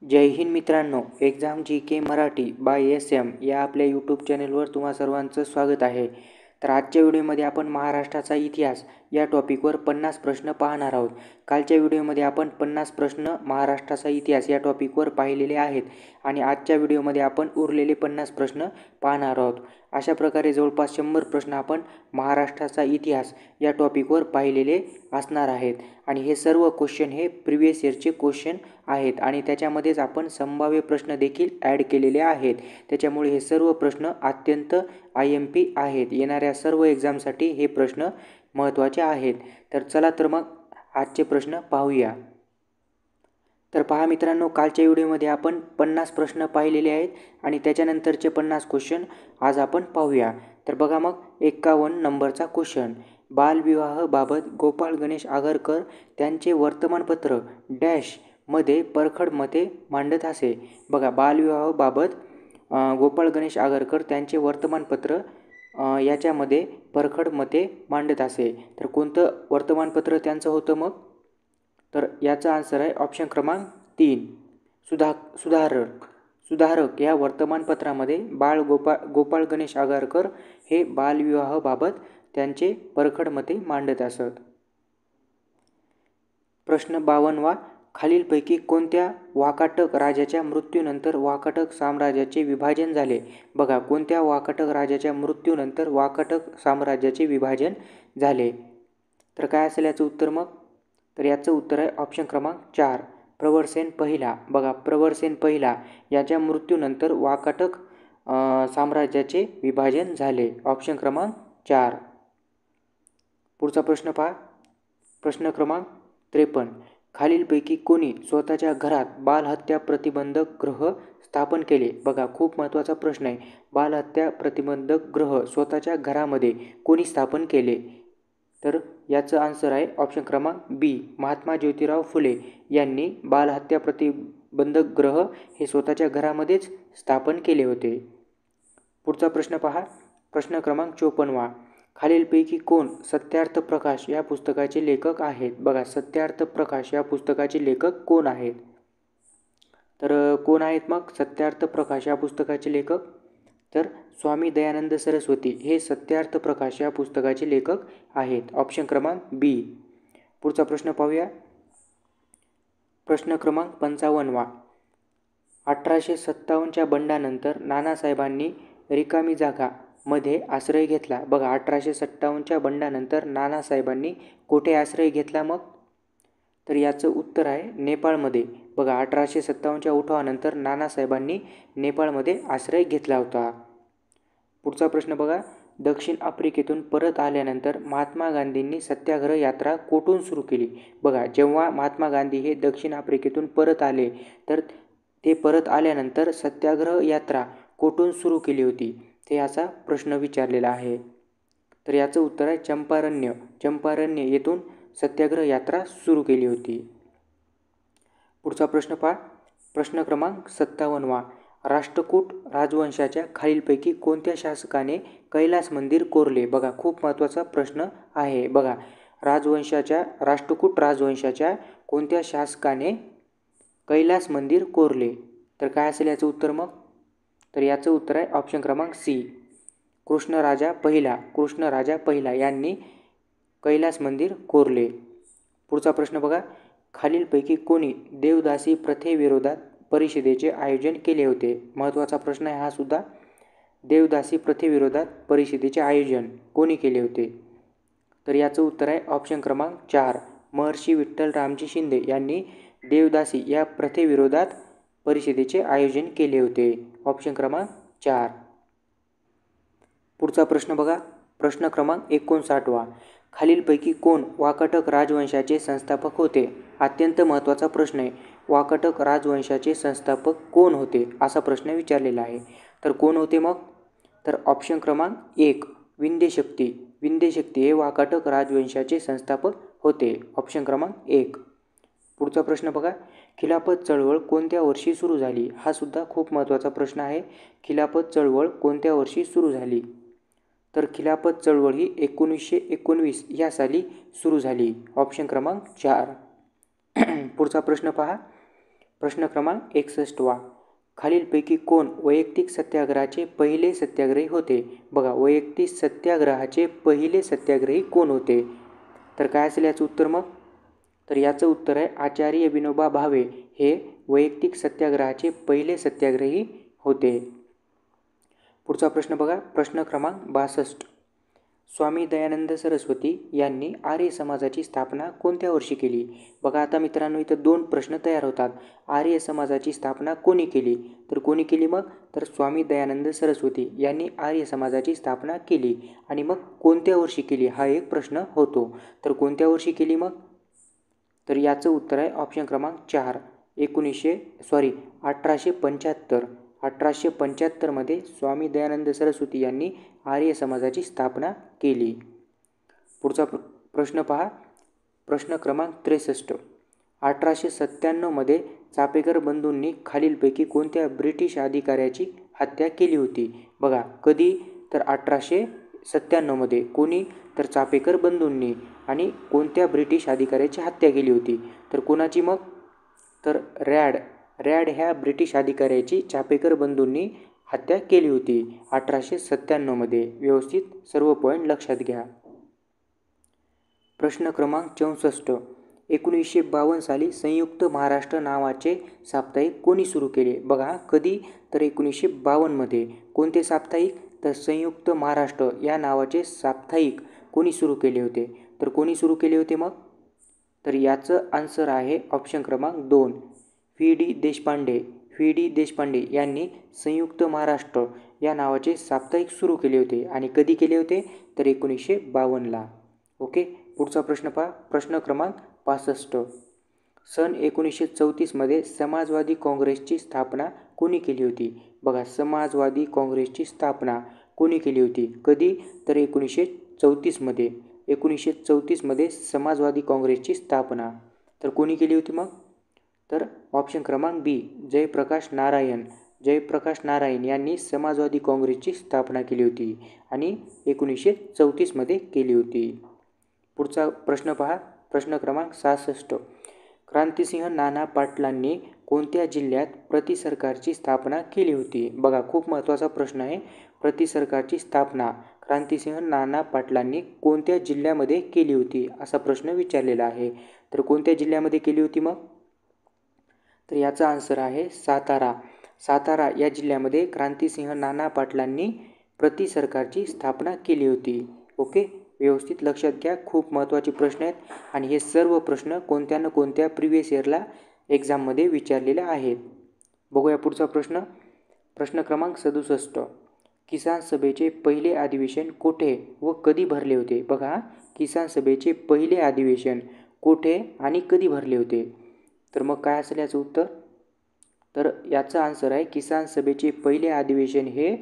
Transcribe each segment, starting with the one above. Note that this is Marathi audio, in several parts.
जय हिंद मित्रांनो, एक्झाम जी के मराठी बाय एस.एम. या आपल्या यूट्यूब चॅनलवर तुम्हा सर्वांचं स्वागत आहे. तर आजच्या व्हिडिओमध्ये आपण महाराष्ट्राचा इतिहास या टॉपिकवर 50 प्रश्न पाहणार आहोत. कालच्या व्हिडिओमध्ये आपण 50 प्रश्न महाराष्ट्राचा इतिहास या टॉपिकवर पाहिलेले आहेत आणि आजच्या व्हिडिओमध्ये आपण उरलेले 50 प्रश्न पाहणार आहोत. अशा प्रकारे जवळपास 100 प्रश्न आपण महाराष्ट्राचा इतिहास या टॉपिकवर पाहिलेले असणार आहेत आणि हे सर्व क्वेश्चन हे प्रिव्हियस इयरचे क्वेश्चन आहेत आणि त्याच्यामध्येच आपण संभाव्य प्रश्न देखील ॲड केलेले आहेत. त्याच्यामुळे हे सर्व प्रश्न अत्यंत IMP आहेत. येणाऱ्या सर्व एक्झामसाठी हे प्रश्न महत्त्वाचे आहेत. तर चला तर मग आजचे प्रश्न पाहूया. तर पहा मित्रांनो, कालच्या व्हिडिओमध्ये आपण 50 प्रश्न पाहिलेले आहेत आणि त्याच्यानंतरचे 50 क्वेश्चन आज आपण पाहूया. तर बघा मग 51 नंबरचा क्वेश्चन. बालविवाहाबाबत गोपाळ गणेश आगरकर त्यांचे वर्तमानपत्र डॅश मध्ये परखड मते मांडत असे. बघा, बालविवाहाबाबत गोपाळ गणेश आगरकर त्यांचे वर्तमानपत्र याच्यामध्ये परखड मते मांडत असे. तर कोणतं वर्तमानपत्र त्यांचं होतं मग? तर याचा आन्सर आहे ऑप्शन क्रमांक 3 सुधारक या वर्तमानपत्रामध्ये गोपाळ गणेश आगरकर हे बालविवाहाबाबत त्यांचे परखड मते मांडत असत. प्रश्न 52वा. खालीलपैकी कोणत्या वाकाटक राजाच्या मृत्यूनंतर वाकाटक साम्राज्याचे विभाजन झाले? बघा, कोणत्या वाकाटक राजाच्या मृत्यूनंतर वाकाटक साम्राज्याचे विभाजन झाले? तर काय असेल याचं उत्तर मग? तर याचं उत्तर आहे ऑप्शन क्रमांक 4 प्रवरसेन पहिला. बघा, प्रवरसेन पहिला याच्या मृत्यूनंतर वाकाटक साम्राज्याचे विभाजन झाले. ऑप्शन क्रमांक 4. पुढचा प्रश्न पहा. प्रश्न क्रमांक 53. खालीलपैकी कोणी स्वतःच्या घरात बालहत्या प्रतिबंधक गृह स्थापन केले? बघा, खूप महत्त्वाचा प्रश्न आहे. बालहत्या प्रतिबंधक गृह स्वतःच्या घरामध्ये कोणी स्थापन केले? तर याचं आन्सर आहे ऑप्शन क्रमांक बी महात्मा ज्योतिराव फुले यांनी बालहत्या प्रतिबंधक गृह हे स्वतःच्या घरामध्येच स्थापन केले होते. पुढचा प्रश्न पहा. प्रश्न क्रमांक 54वा. खालीलपैकी कोण सत्यार्थ प्रकाश या पुस्तकाचे लेखक आहेत? बघा, सत्यार्थ प्रकाश या पुस्तकाचे लेखक कोण आहेत? तर कोण आहेत मग सत्यार्थ प्रकाश या पुस्तकाचे लेखक? तर स्वामी दयानंद सरस्वती हे सत्यार्थ प्रकाश या पुस्तकाचे लेखक आहेत. ऑप्शन क्रमांक बी. पुढचा प्रश्न पाहूया. प्रश्न क्रमांक 55वा. 1857च्या बंडानंतर नानासाहेबांनी रिकामी जागा मध्ये आश्रय घेतला. बघा, 1857च्या बंडानंतर नानासाहेबांनी कुठे आश्रय घेतला मग? तर याचं उत्तर आहे नेपाळमध्ये. बघा, 1857च्या उठावानंतर नानासाहेबांनी नेपाळमध्ये आश्रय घेतला होता. पुढचा प्रश्न बघा. दक्षिण आफ्रिकेतून परत आल्यानंतर महात्मा गांधींनी सत्याग्रह यात्रा कोठून सुरू केली? बघा, जेव्हा महात्मा गांधी हे दक्षिण आफ्रिकेतून परत आले तर ते परत आल्यानंतर सत्याग्रह यात्रा कोठून सुरू केली होती? ते याचा प्रश्न विचारलेला आहे. तर याचं उत्तर आहे चंपारण्य येथून सत्याग्रह यात्रा सुरू केली होती. पुढचा प्रश्न पहा. प्रश्न क्रमांक 57वा. राष्ट्रकूट राजवंशाच्या खालीलपैकी कोणत्या शासकाने कैलास मंदिर कोरले? बघा, खूप महत्त्वाचा प्रश्न आहे. बघा, राष्ट्रकूट राजवंशाच्या कोणत्या शासकाने कैलास मंदिर कोरले? तर काय असेल याचं उत्तर मग? तर याचं उत्तर आहे ऑप्शन क्रमांक सी कृष्णराजा पहिला यांनी कैलास मंदिर कोरले. पुढचा प्रश्न बघा. खालीलपैकी कोणी देवदासी प्रथेविरोधात परिषदेचे आयोजन केले होते? महत्त्वाचा प्रश्न आहे हा सुद्धा. देवदासी प्रथेविरोधात परिषदेचे आयोजन कोणी केले होते? तर याचं उत्तर आहे ऑप्शन क्रमांक 4 महर्षी विठ्ठल रामजी शिंदे यांनी देवदासी या प्रथेविरोधात परिषदेचे आयोजन केले होते. ऑप्शन क्रमांक 4. पुढचा प्रश्न बघा. प्रश्न क्रमांक 59वा. खालीलपैकी कोण वाकाटक राजवंशाचे संस्थापक होते? अत्यंत महत्त्वाचा प्रश्न आहे. वाकाटक राजवंशाचे संस्थापक कोण होते असा प्रश्न विचारलेला आहे. तर कोण होते मग? तर ऑप्शन क्रमांक 1 विंध्यशक्ती हे वाकाटक राजवंशाचे संस्थापक होते. ऑप्शन क्रमांक 1. पुढचा प्रश्न बघा. खिलाफत चळवळ कोणत्या वर्षी सुरू झाली? हा सुद्धा खूप महत्त्वाचा प्रश्न आहे. खिलाफत चळवळ कोणत्या वर्षी सुरू झाली? तर खिलाफत चळवळ ही 1919 या साली सुरू झाली. ऑप्शन क्रमांक 4. पुढचा प्रश्न पहा. प्रश्न क्रमांक 61 खालीलपैकी कोण वैयक्तिक सत्याग्रहाचे पहिले सत्याग्रही होते? बघा, वैयक्तिक सत्याग्रहाचे पहिले सत्याग्रही कोण होते? तर काय असेल याचं उत्तर मग? तर याचं उत्तर आहे आचार्य विनोबा भावे हे वैयक्तिक सत्याग्रहाचे पहिले सत्याग्रही होते. पुढचा प्रश्न बघा, प्रश्न क्रमांक 62 स्वामी दयानंद सरस्वती यांनी आर्य समाजाची स्थापना कोणत्या वर्षी केली? बघा आता मित्रांनो, इथं 2 प्रश्न तयार होतात. आर्य समाजाची स्थापना कोणी केली? तर कोणी केली मग? तर स्वामी दयानंद सरस्वती यांनी आर्य समाजाची स्थापना केली. आणि मग कोणत्या वर्षी केली हा एक प्रश्न होतो. तर कोणत्या वर्षी केली मग? तर याचं उत्तर आहे ऑप्शन क्रमांक 4 1875. 1875 स्वामी दयानंद सरस्वती यांनी आर्य समाजाची स्थापना केली. पुढचा प्रश्न पहा, प्रश्न क्रमांक 63 1897 चापेकर बंधूंनी खालीलपैकी कोणत्या ब्रिटिश अधिकाऱ्याची हत्या केली होती? बघा, कधी? तर 1897 कोणी? तर चापेकर बंधूंनी. आणि कोणत्या ब्रिटिश अधिकाऱ्याची हत्या केली होती? तर कोणाची मग? तर रॅड ह्या ब्रिटिश अधिकाऱ्याची चापेकर बंधूंनी हत्या केली होती 1897. व्यवस्थित सर्व पॉईंट लक्षात घ्या. प्रश्न क्रमांक 64 1952 साली संयुक्त महाराष्ट्र नावाचे साप्ताहिक कोणी सुरू केले? बघा, कधी? तर 1952 कोणते साप्ताहिक? तर संयुक्त महाराष्ट्र या नावाचे साप्ताहिक कोणी सुरू केले होते? तर कोणी सुरू केले होते मग? तर याचं आन्सर आहे ऑप्शन क्रमांक 2 व्ही डी देशपांडे यांनी संयुक्त महाराष्ट्र या नावाचे साप्ताहिक सुरू केले होते. आणि कधी केले होते? तर 1952ला. ओके. पुढचा प्रश्न पहा, प्रश्न क्रमांक 65 सन 1934 समाजवादी काँग्रेसची स्थापना कोणी केली होती? बघा, समाजवादी काँग्रेसची स्थापना कोणी केली होती? कधी? तर 1934 1934 समाजवादी काँग्रेसची स्थापना. तर कोणी केली होती मग? तर ऑप्शन क्रमांक बी जयप्रकाश नारायण यांनी समाजवादी काँग्रेसची स्थापना केली होती आणि 1934 केली होती. पुढचा प्रश्न पहा, प्रश्न क्रमांक 66 क्रांतिसिंह नाना पाटलांनी कोणत्या जिल्ह्यात प्रतिसरकारची स्थापना केली होती? बघा, खूप महत्त्वाचा प्रश्न आहे. प्रतिसरकारची स्थापना क्रांतिसिंह नाना पाटलांनी कोणत्या जिल्ह्यामध्ये केली होती असा प्रश्न विचारलेला आहे. तर कोणत्या जिल्ह्यामध्ये केली होती मग? तर याचा आन्सर आहे सातारा या जिल्ह्यामध्ये क्रांतिसिंह नाना पाटलांनी प्रतिसरकारची स्थापना केली होती. ओके, व्यवस्थित लक्षात घ्या. खूप महत्त्वाचे प्रश्न आहेत आणि हे सर्व प्रश्न कोणत्या ना कोणत्या प्रिव्हियस इयरला एक्झाममध्ये विचारलेले आहेत. बघूया पुढचा प्रश्न, प्रश्न क्रमांक 67 किसान सभेचे पहिले अधिवेशन कोठे व कधी भरले होते? बघा, किसान सभेचे पहिले अधिवेशन कोठे आणि कधी भरले होते? तर मग काय असेल याचं उत्तर? तर याचं आन्सर आहे किसान सभेचे पहिले अधिवेशन हे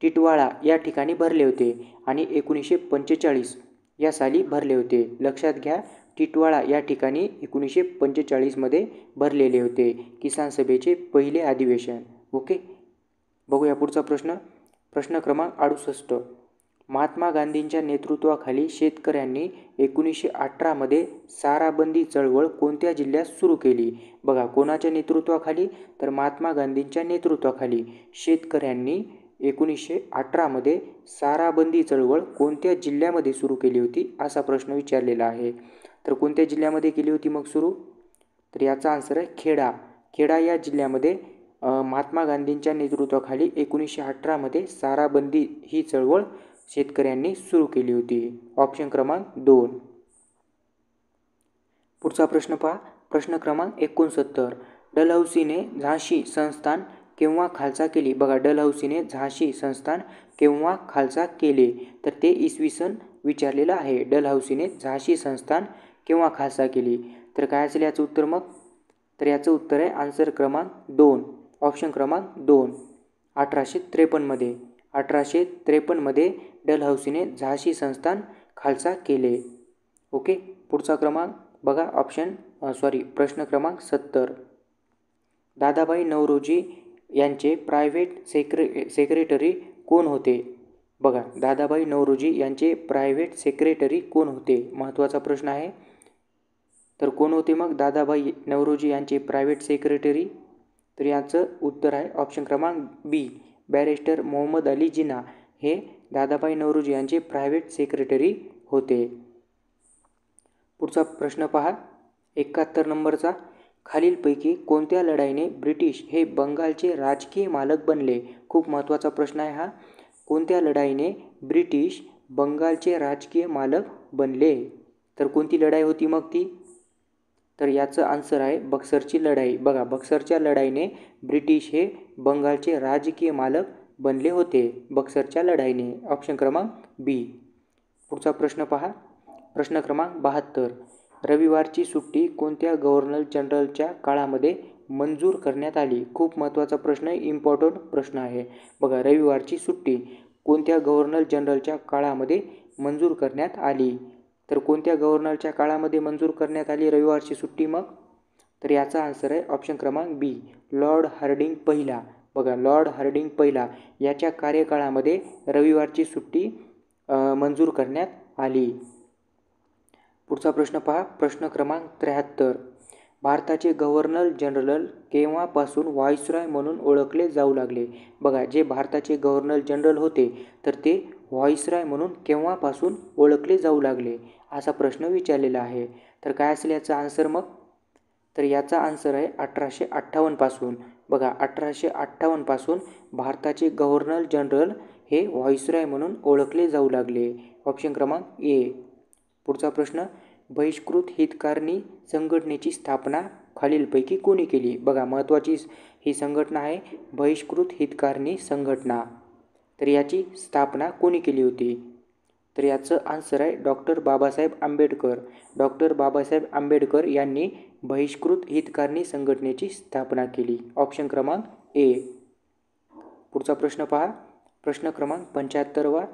टिटवाळा या ठिकाणी भरले होते आणि 1945 या साली भरले होते. लक्षात घ्या, टिटवाळा या ठिकाणी 1945 भरलेले होते किसान सभेचे पहिले अधिवेशन. ओके, बघूया पुढचा प्रश्न, प्रश्न क्रमांक 68 महात्मा गांधींच्या नेतृत्वाखाली शेतकऱ्यांनी 1918 साराबंदी चळवळ कोणत्या जिल्ह्यात सुरू केली? बघा, कोणाच्या नेतृत्वाखाली? तर महात्मा गांधींच्या नेतृत्वाखाली शेतकऱ्यांनी 1918 साराबंदी चळवळ कोणत्या जिल्ह्यामध्ये सुरू केली होती असा प्रश्न विचारलेला आहे. तर कोणत्या जिल्ह्यामध्ये केली होती मग सुरू? तर याचा आन्सर आहे खेडा या जिल्ह्यामध्ये महात्मा गांधींच्या नेतृत्वाखाली 1918 साराबंदी ही चळवळ शेतकऱ्यांनी सुरू केली होती. ऑप्शन क्रमांक 2. पुढचा प्रश्न पहा, प्रश्न क्रमांक 69 डलहौसीने झाशी संस्थान केव्हा खालसा केली? बघा, डलहौसीने झाशी संस्थान केव्हा खालसा केले? तर ते इसवी सन विचारलेलं आहे. डलहौसीने झाशी संस्थान केव्हा खालसा केली? तर काय असेल याचं उत्तर मग? तर याचं उत्तर आहे आन्सर क्रमांक 2 ऑप्शन क्रमांक 2 1853 1853 डलहौसीने झाशी संस्थान खालसा केले. ओके, पुढचा क्रमांक बघा, प्रश्न क्रमांक 70 दादाभाई नौरोजी यांचे प्रायव्हेट सेक्रेटरी कोण होते? बघा, दादाभाई नौरोजी यांचे प्रायव्हेट सेक्रेटरी कोण होते? महत्त्वाचा प्रश्न आहे. तर कोण होते मग दादाभाई नौरोजी यांचे प्रायव्हेट सेक्रेटरी? तर याचं उत्तर आहे ऑप्शन क्रमांक बी, बॅरिस्टर मोहम्मद अली जिना हे दादाभाई नौरोजी यांचे प्रायव्हेट सेक्रेटरी होते. पुढचा प्रश्न पहा 71 नंबरचा. खालीलपैकी कोणत्या लढाईने ब्रिटिश हे बंगालचे राजकीय मालक बनले? खूप महत्त्वाचा प्रश्न आहे हा. कोणत्या लढाईने ब्रिटिश बंगालचे राजकीय मालक बनले? तर कोणती लढाई होती मग ती? तर याचं आन्सर आहे बक्सरची लढाई. बघा, बक्सरच्या लढाईने ब्रिटिश हे बंगालचे राजकीय मालक बनले होते. बक्सरच्या लढाईने. ऑप्शन क्रमांक बी. पुढचा प्रश्न पहा. प्रश्न क्रमांक 72. रविवारची सुट्टी कोणत्या गव्हर्नर जनरलच्या काळामध्ये मंजूर करण्यात आली? खूप महत्त्वाचा प्रश्न आहे, इम्पॉर्टंट प्रश्न आहे. बघा, रविवारची सुट्टी कोणत्या गव्हर्नर जनरलच्या काळामध्ये मंजूर करण्यात आली? तर कोणत्या गव्हर्नरच्या काळामध्ये मंजूर करण्यात आली रविवारची सुट्टी मग? तर याचा आन्सर आहे ऑप्शन क्रमांक बी, लॉर्ड हार्डिंग पहिला. बघा, लॉर्ड हार्डिंग पहिला याच्या कार्यकाळामध्ये रविवारची सुट्टी मंजूर करण्यात आली. पुढचा प्रश्न पहा. प्रश्न क्रमांक 73. भारताचे गव्हर्नर जनरल केव्हापासून व्हाईसरॉय म्हणून ओळखले जाऊ लागले? बघा, जे भारताचे गव्हर्नर जनरल होते तर ते व्हाईसरॉय म्हणून केव्हापासून ओळखले जाऊ लागले असा प्रश्न विचारलेला आहे. तर काय असेल याचा आन्सर मग? तर याचा आन्सर आहे 1858 पासून. बघा, 1858 पासून भारताचे गव्हर्नर जनरल हे व्हाईसरॉय म्हणून ओळखले जाऊ लागले. ऑप्शन क्रमांक ए. पुढचा प्रश्न. बहिष्कृत हितकारणी संघटनेची स्थापना खालीलपैकी कोणी केली? बघा, महत्त्वाची ही संघटना आहे बहिष्कृत हितकारणी संघटना. तर याची स्थापना कोणी केली होती? तर याचं आन्सर आहे डॉक्टर बाबासाहेब आंबेडकर. डॉक्टर बाबासाहेब आंबेडकर यांनी बहिष्कृत हितकारणी संघटनेची स्थापना केली. ऑप्शन क्रमांक ए. पुढचा प्रश्न पहा. प्रश्न क्रमांक 75.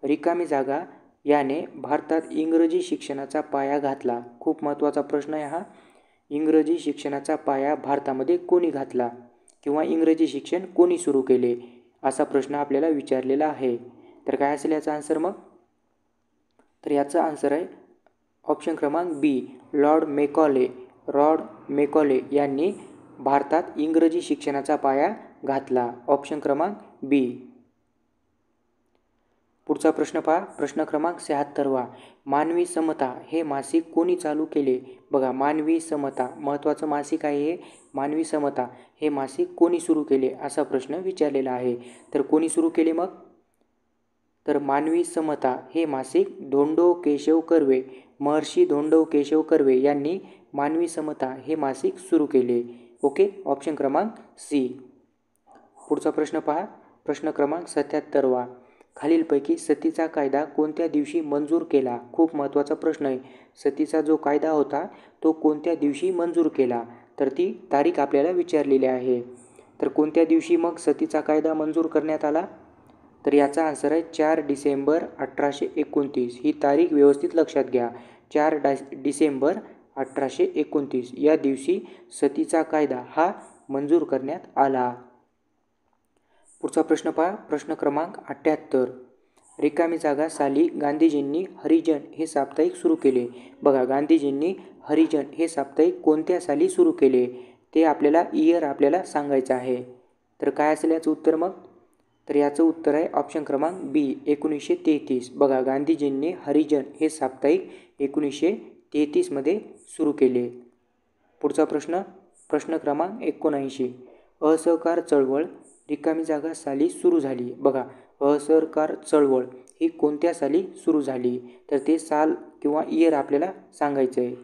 रिकामी जागा याने भारतात इंग्रजी शिक्षणाचा पाया घातला. खूप महत्त्वाचा प्रश्न आहे हा. इंग्रजी शिक्षणाचा पाया भारतामध्ये कोणी घातला किंवा इंग्रजी शिक्षण कोणी सुरू केले असा प्रश्न आपल्याला विचारलेला आहे. तर काय असेल याचा आन्सर मग? तर याचा आन्सर आहे ऑप्शन क्रमांक बी, लॉर्ड मेकॉले. लॉर्ड मेकॉले यांनी भारतात इंग्रजी शिक्षणाचा पाया घातला. ऑप्शन क्रमांक बी. पुढचा प्रश्न पहा. प्रश्न क्रमांक 76. मानवी समता हे मासिक कोणी चालू केले? बघा, मानवी समता महत्त्वाचं मासिक आहे हे. मानवी समता हे मासिक कोणी सुरू केले असा प्रश्न विचारलेला आहे. तर कोणी सुरू केले मग? तर मानवी समता हे मासिक धोंडो केशव कर्वे, महर्षी धोंडो केशव कर्वे यांनी मानवी समता हे मासिक सुरू केले. ओके, ऑप्शन क्रमांक सी. पुढचा प्रश्न पहा. प्रश्न क्रमांक 77. खालीलपैकी सतीचा कायदा कोणत्या दिवशी मंजूर केला? खूप महत्त्वाचा प्रश्न आहे. सतीचा जो कायदा होता तो कोणत्या दिवशी मंजूर केला? तर ती तारीख आपल्याला विचारलेली आहे. तर कोणत्या दिवशी मग सतीचा कायदा मंजूर करण्यात आला? तर याचा आन्सर आहे 4 डिसेंबर 1829. ही तारीख व्यवस्थित लक्षात घ्या. 4 डिसेंबर 1829 या दिवशी सतीचा कायदा हा मंजूर करण्यात आला. पुढचा प्रश्न पहा. प्रश्न क्रमांक 78. रिकामी जागा साली गांधीजींनी हरिजन हे साप्ताहिक सुरू केले? बघा, गांधीजींनी हरिजन हे साप्ताहिक कोणत्या साली सुरू केले ते आपल्याला इयर आपल्याला सांगायचं आहे. तर काय असेल याचं उत्तर मग? तर याचं उत्तर आहे ऑप्शन क्रमांक बी, 1933. बघा, गांधीजींनी हरिजन हे साप्ताहिक 1933 मध्ये सुरू केले. पुढचा प्रश्न. प्रश्न क्रमांक 79. असहकार चळवळ रिकामी जागा साली सुरू झाली? बघा, असहकार चळवळ ही कोणत्या साली सुरू झाली? तर ते साल किंवा इयर आपल्याला सांगायचं आहे.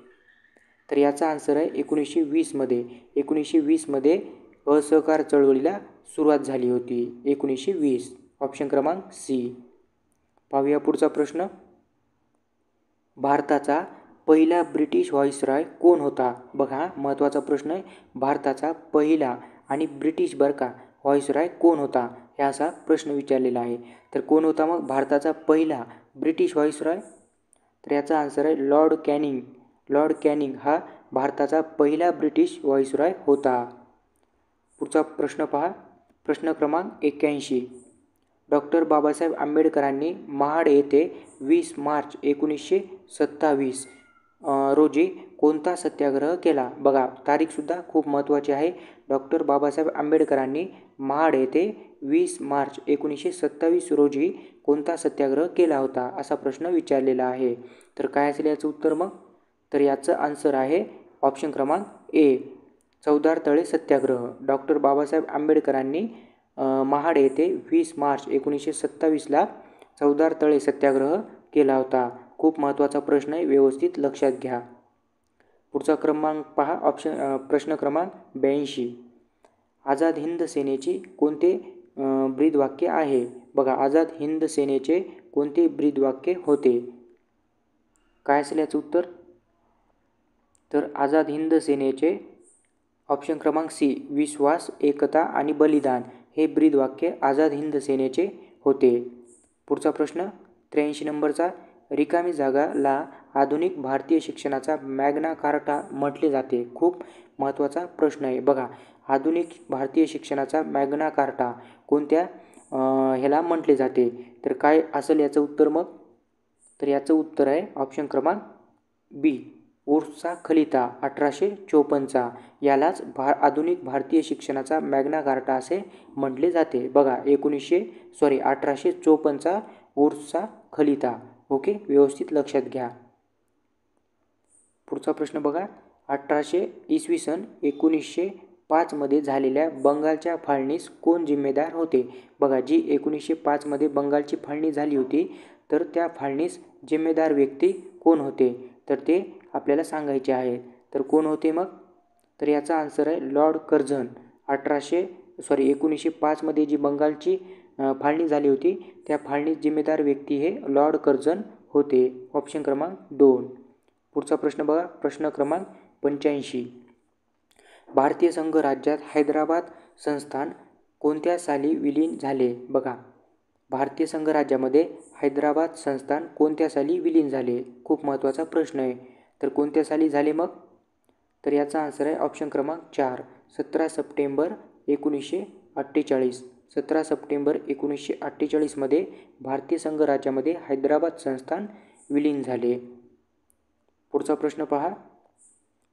तर याचा आन्सर आहे 1920 मध्ये. 1920 मध्ये असहकार चळवळीला सुरुवात झाली होती. 1920. ऑप्शन क्रमांक सी. पाहूया पुढचा प्रश्न. भारताचा पहिला ब्रिटिश व्हाईसरॉय कोण होता? बघा, महत्त्वाचा प्रश्न आहे. भारताचा पहिला आणि ब्रिटिश बरं का व्हाईसरॉय कोण होता ह्या असा प्रश्न विचारलेला आहे. तर कोण होता मग भारताचा पहिला ब्रिटिश व्हाईसरॉय? तर याचा आन्सर आहे लॉर्ड कॅनिंग. लॉर्ड कॅनिंग हा भारताचा पहिला ब्रिटिश व्हाईसरॉय होता. पुढचा प्रश्न पहा. प्रश्न क्रमांक 81. डॉक्टर बाबासाहेब आंबेडकरांनी महाड येथे 20 मार्च 1927 रोजी कोणता सत्याग्रह केला? बघा तारीखसुद्धा खूप महत्त्वाची आहे. डॉक्टर बाबासाहेब आंबेडकरांनी महाड येथे 20 मार्च 1927 रोजी कोणता सत्याग्रह केला होता असा प्रश्न विचारलेला आहे. तर काय असेल याचं उत्तर मग? तर याचं आन्सर आहे ऑप्शन क्रमांक ए, चवदार तळे सत्याग्रह. डॉक्टर बाबासाहेब आंबेडकरांनी महाड येथे 20 मार्च 1927ला चवदार तळे सत्याग्रह केला होता. खूप महत्त्वाचा प्रश्न आहे, व्यवस्थित लक्षात घ्या. पुढचा क्रमांक पहा, प्रश्न क्रमांक 82. आझाद हिंद सेनेचे कोणते ब्रीदवाक्य आहे? बघा आझाद हिंद सेनेचे कोणते ब्रीदवाक्य होते? काय असेल याचं उत्तर? तर आझाद हिंद सेनेचे ऑप्शन क्रमांक सी, विश्वास, एकता आणि बलिदान हे ब्रीदवाक्य आझाद हिंद सेनेचे होते. पुढचा प्रश्न 83 नंबरचा, रिकामी जागाला आधुनिक भारतीय शिक्षणाचा मॅग्ना कार्टा म्हटले जाते. खूप महत्त्वाचा प्रश्न आहे. बघा आधुनिक भारतीय शिक्षणाचा मॅग्ना कार्टा कोणत्या ह्याला म्हटले जाते? तर काय असेल याचं उत्तर मग? तर याचं उत्तर आहे ऑप्शन क्रमांक बी, उर्सचा खलिता 1854चा. यालाच आधुनिक भारतीय शिक्षणाचा मॅग्ना कार्टा असे म्हटले जाते. बघा 1854चा उर्सचा खलिता. ओके, व्यवस्थित लक्षात घ्या. पुढचा प्रश्न बघा, 1905 मध्ये झालेल्या बंगालच्या फाळणीस कोण जिम्मेदार होते? बघा जी 1905 मध्ये बंगालची फाळणी झाली होती, तर त्या फाळणीस जिम्मेदार व्यक्ती कोण होते? तर ते आपल्याला सांगायचे आहे. तर कोण होते मग? तर याचा आन्सर आहे लॉर्ड कर्झन. 1905 मध्ये जी बंगालची फाळणी झाली होती, त्या फाळणीस जिम्मेदार व्यक्ती हे लॉर्ड कर्झन होते. ऑप्शन क्रमांक 2. पुढचा प्रश्न बघा, प्रश्न क्रमांक 85. भारतीय संघ राज्यात हैदराबाद संस्थान कोणत्या साली विलीन झाले? बघा भारतीय संघ राज्यामध्ये हैदराबाद संस्थान कोणत्या साली विलीन झाले? खूप महत्त्वाचा प्रश्न आहे. तर कोणत्या साली झाले मग? तर याचा आन्सर आहे ऑप्शन क्रमांक 4, 17 सप्टेंबर 1948. 17 सप्टेंबर 1948 मध्ये भारतीय संघ राज्यामध्ये हैदराबाद संस्थान विलीन झाले. पुढचा प्रश्न पहा,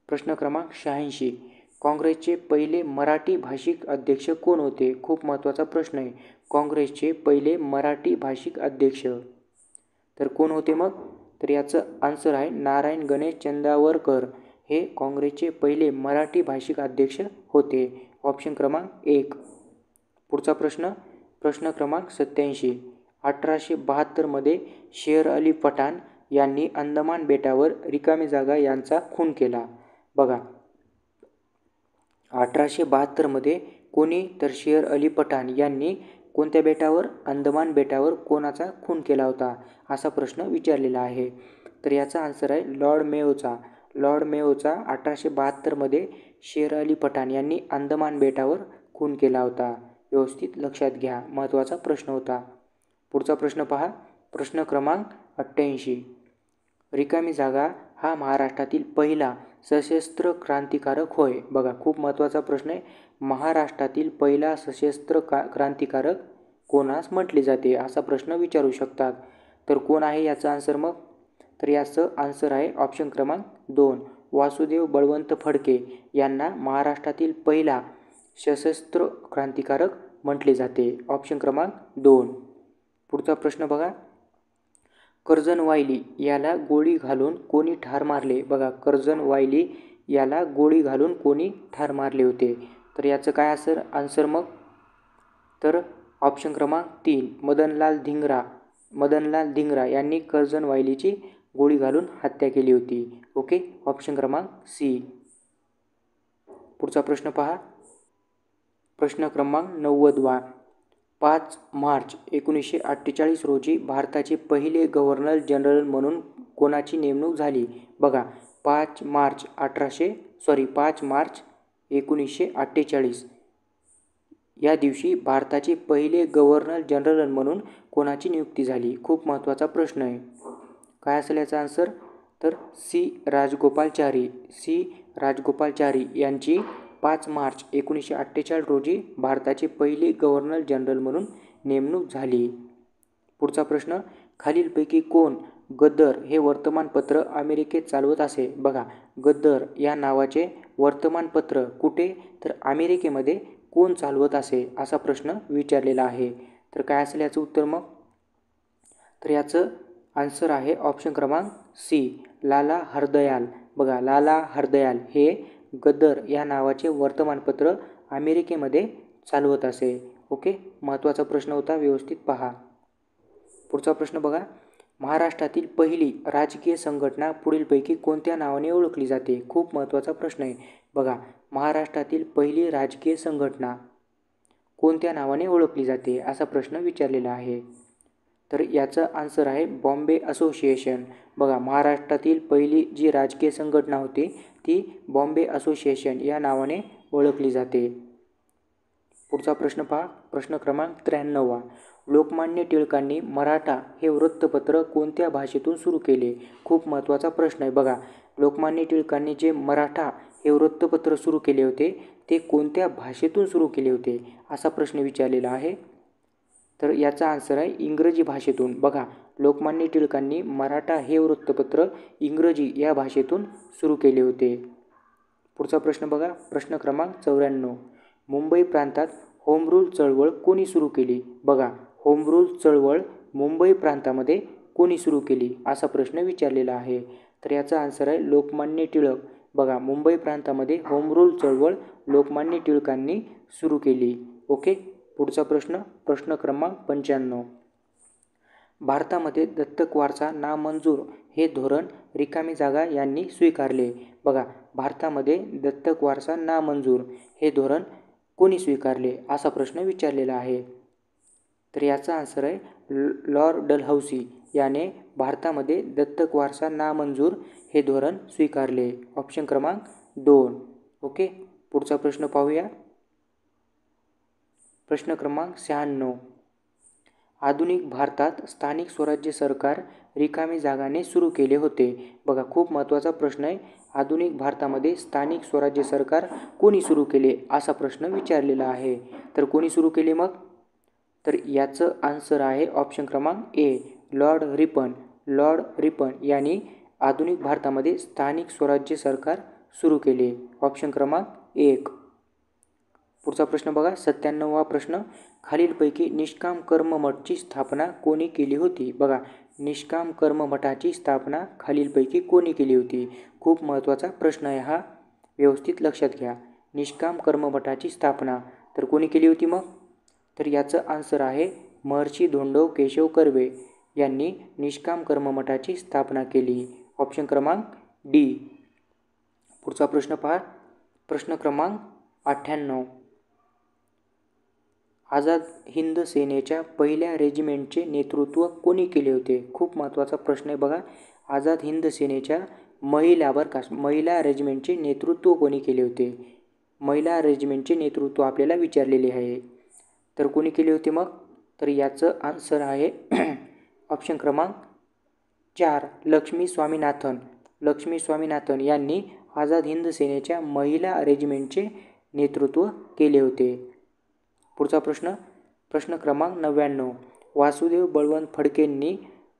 प्रश्न क्रमांक 86. काँग्रेसचे पहिले मराठी भाषिक अध्यक्ष कोण होते? खूप महत्त्वाचा प्रश्न आहे. काँग्रेसचे पहिले मराठी भाषिक अध्यक्ष तर कोण होते मग? तर याचं आन्सर आहे नारायण गणेश चंदावरकर. हे काँग्रेसचे पहिले मराठी भाषिक अध्यक्ष होते. ऑप्शन क्रमांक 1. पुढचा प्रश्न, प्रश्न क्रमांक 87. 1872 मध्ये शेर अली पठाण यांनी अंदमान बेटावर रिकामी जागा यांचा खून केला. बघा 1872 मध्ये कोणी? तर शेर अली पठाण यांनी कोणत्या बेटावर? अंदमान बेटावर कोणाचा खून केला होता असा प्रश्न विचारलेला आहे. तर याचा आन्सर आहे लॉर्ड मेयोचा. लॉर्ड मेयोचा 1872 मध्ये शेर अली पठाण यांनी अंदमान बेटावर खून केला होता. व्यवस्थित लक्षात घ्या, महत्त्वाचा प्रश्न होता. पुढचा प्रश्न पहा, प्रश्न क्रमांक 88. रिकामी जागा हा महाराष्ट्रातील पहिला सशस्त्र क्रांतिकारक होय. बघा खूप महत्त्वाचा प्रश्न आहे. महाराष्ट्रातील पहिला सशस्त्र क्रांतिकारक कोणास म्हटले जाते असा प्रश्न विचारू शकतात. तर कोण आहे याचा आन्सर मग? तर याचं आन्सर आहे ऑप्शन क्रमांक 2, वासुदेव बळवंत फडके यांना महाराष्ट्रातील पहिला सशस्त्र क्रांतिकारक म्हटले जाते. ऑप्शन क्रमांक 2. पुढचा प्रश्न बघा, कर्झन वायली याला गोळी घालून कोणी ठार मारले? बघा कर्झन वायली याला गोळी घालून कोणी ठार मारले होते? तर याचं काय असेल आन्सर मग? तर ऑप्शन क्रमांक 3, मदनलाल धिंगरा. मदनलाल धिंगरा यांनी कर्झन वायलीची गोळी घालून हत्या केली होती. ओके, ऑप्शन क्रमांक सी. पुढचा प्रश्न पहा, प्रश्न क्रमांक 90वा. 5 मार्च 1948 रोजी भारताचे पहिले गव्हर्नर जनरल म्हणून कोणाची नेमणूक झाली? बघा 5 मार्च 1948 या दिवशी भारताचे पहिले गव्हर्नर जनरल म्हणून कोणाची नियुक्ती झाली? खूप महत्त्वाचा प्रश्न आहे. काय असेल याचा आन्सर? तर सी राजगोपालाचारी. सी राजगोपालाचारी यांची 5 मार्च 1948 रोजी भारताचे पहिले गव्हर्नर जनरल म्हणून नेमणूक झाली. पुढचा प्रश्न, खालीलपैकी कोण गद्दर हे वर्तमानपत्र अमेरिकेत चालवत असे. बघा, गद्दर या नावाचे वर्तमानपत्र कुठे, तर अमेरिकेमध्ये कोण चालवत असे असा प्रश्न विचारलेला आहे. तर काय असेल याचं उत्तर मग, तर याचं आन्सर आहे ऑप्शन क्रमांक सी, लाला हरदयाल. बघा, लाला हरदयाल हे गद्दर या नावाचे वर्तमानपत्र अमेरिकेमध्ये चालवत असे. ओके, महत्त्वाचा प्रश्न होता, व्यवस्थित पहा. पुढचा प्रश्न बघा, महाराष्ट्रातील पहिली राजकीय संघटना पुढीलपैकी कोणत्या नावाने ओळखली जाते. खूप महत्त्वाचा प्रश्न आहे. बघा, महाराष्ट्रातील पहिली राजकीय संघटना कोणत्या नावाने ओळखली जाते असा प्रश्न विचारलेला आहे. तर याचं आन्सर आहे बॉम्बे असोसिएशन. बघा, महाराष्ट्रातील पहिली जी राजकीय संघटना होती ती बॉम्बे असोसिएशन या नावाने ओळखली जाते. पुढचा प्रश्न पहा, प्रश्न क्रमांक 93. लोकमान्य टिळकांनी मराठा हे वृत्तपत्र कोणत्या भाषेतून सुरू केले. खूप महत्त्वाचा प्रश्न आहे. बघा, लोकमान्य टिळकांनी जे मराठा हे वृत्तपत्र सुरू केले होते ते कोणत्या भाषेतून सुरू केले होते असा प्रश्न विचारलेला आहे. तर याचा आन्सर आहे इंग्रजी भाषेतून. बघा, लोकमान्य टिळकांनी मराठा हे वृत्तपत्र इंग्रजी या भाषेतून सुरू केले होते. पुढचा प्रश्न बघा, प्रश्न क्रमांक 94. मुंबई प्रांतात होम रूल चळवळ कोणी सुरू केली. बघा, होम रूल चळवळ मुंबई प्रांतामध्ये कोणी सुरू केली असा प्रश्न विचारलेला आहे. तर याचा आन्सर आहे लोकमान्य टिळक. बघा, मुंबई प्रांतामध्ये होम रूल चळवळ लोकमान्य टिळकांनी सुरू केली. ओके, पुढचा प्रश्न, प्रश्न क्रमांक 95. भारतामध्ये दत्तक वारसा नामंजूर हे धोरण रिकामी जागा यांनी स्वीकारले. बघा, भारतामध्ये दत्तक वारसा नामंजूर हे धोरण कोणी स्वीकारले असा प्रश्न विचारलेला आहे. तर याचा आन्सर आहे लॉर्ड डलहौसी याने भारतामध्ये दत्तक वारसा नामंजूर हे धोरण स्वीकारले. ऑप्शन क्रमांक 2. ओके, पुढचा प्रश्न पाहूया. प्रश्न क्रमांक 96. आधुनिक भारतात स्थानिक स्वराज्य सरकार रिकामी जागाने सुरू केले होते. बघा, खूप महत्त्वाचा प्रश्न आहे. आधुनिक भारतामध्ये स्थानिक स्वराज्य सरकार कोणी सुरू केले असा प्रश्न विचारलेला आहे. तर कोणी सुरू केले मग, तर याचं आन्सर आहे ऑप्शन क्रमांक ए, लॉर्ड रिपन. लॉर्ड रिपन यांनी आधुनिक भारतामध्ये स्थानिक स्वराज्य सरकार सुरू केले. ऑप्शन क्रमांक 1. पुढचा प्रश्न बघा, 97वा प्रश्न. खालीलपैकी निष्काम कर्म मठची स्थापना कोणी केली होती. बघा, निष्काम कर्म मठाची स्थापना खालीलपैकी कोणी केली होती. खूप महत्त्वाचा प्रश्न आहे हा, व्यवस्थित लक्षात घ्या. निष्काम कर्म मठाची स्थापना तर कोणी केली होती मग, तर याचं आन्सर आहे महर्षी धोंडो केशव कर्वे यांनी निष्काम कर्म मठाची स्थापना केली. ऑप्शन क्रमांक डी. पुढचा प्रश्न पहा, प्रश्न क्रमांक 98. आझाद हिंद सेनेच्या पहिल्या रेजिमेंटचे नेतृत्व कोणी केले होते. खूप महत्त्वाचा प्रश्न आहे. बघा, आझाद हिंद सेनेच्या महिला रेजिमेंटचे नेतृत्व कोणी केले होते. महिला रेजिमेंटचे नेतृत्व आपल्याला विचारलेले आहे. तर कोणी केले होते मग, तर याचं आन्सर आहे ऑप्शन क्रमांक 4, लक्ष्मी स्वामीनाथन. लक्ष्मी स्वामीनाथन यांनी आझाद हिंद सेनेच्या महिला रेजिमेंटचे नेतृत्व केले होते. पुढचा प्रश्न, प्रश्न क्रमांक 99. वासुदेव बळवंत फडकेंनी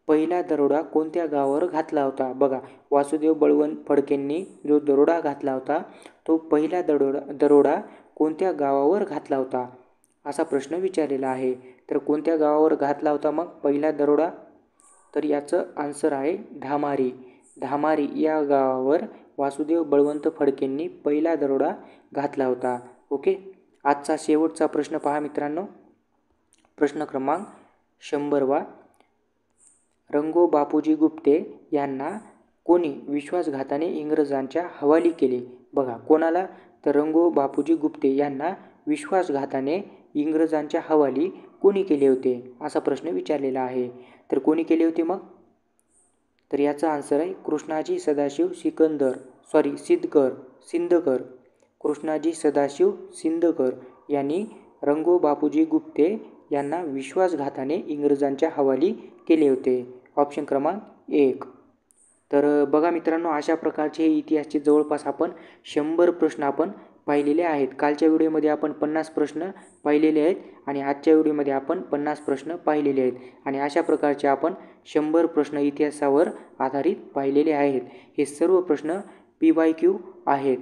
पहिला दरोडा कोणत्या गावावर घातला होता. बघा, वासुदेव बळवंत फडकेंनी जो दरोडा घातला होता तो पहिला दरोडा कोणत्या गावावर घातला होता असा प्रश्न विचारलेला आहे. तर कोणत्या गावावर घातला होता मग पहिला दरोडा, तर याचं आन्सर आहे धामारी. धामारी या गावावर वासुदेव बळवंत फडकेंनी पहिला दरोडा घातला होता. ओके, आजचा शेवटचा प्रश्न पहा मित्रांनो, प्रश्न क्रमांक 100वा. रंगो बापूजी गुप्ते यांना कोणी विश्वासघाताने इंग्रजांच्या हवाली केले. बघा, कोणाला, तर रंगो बापूजी गुप्ते यांना विश्वासघाताने इंग्रजांच्या हवाली कोणी केले होते असा प्रश्न विचारलेला आहे. तर कोणी केले होते मग, तर याचा आन्सर आहे कृष्णाजी सदाशिव सिंदकर. कृष्णाजी सदाशिव सिंदकर यांनी रंगो बापूजी गुप्ते यांना विश्वासघाताने इंग्रजांच्या हवाली केले होते. ऑप्शन क्रमांक 1. तर बघा मित्रांनो, अशा प्रकारचे इतिहासचे जवळपास आपण 100 प्रश्न आपण पाहिलेले आहेत. कालच्या व्हिडिओमध्ये आपण 50 प्रश्न पाहिलेले आहेत आणि आजच्या व्हिडिओमध्ये आपण 50 प्रश्न पाहिलेले आहेत आणि अशा प्रकारचे आपण 100 प्रश्न इतिहासावर आधारित पाहिलेले आहेत. हे सर्व प्रश्न PYQ आहेत.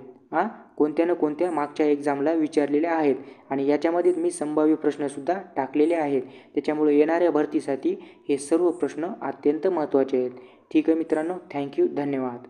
कोणत्या ना कोणत्या मागच्या एक्झामला विचारलेले आहेत आणि याच्यामध्ये मी संभाव्य प्रश्नसुद्धा टाकलेले आहेत. त्याच्यामुळे येणाऱ्या भरतीसाठी हे सर्व प्रश्न अत्यंत महत्त्वाचे आहेत. ठीक आहे मित्रांनो, थँक्यू, धन्यवाद.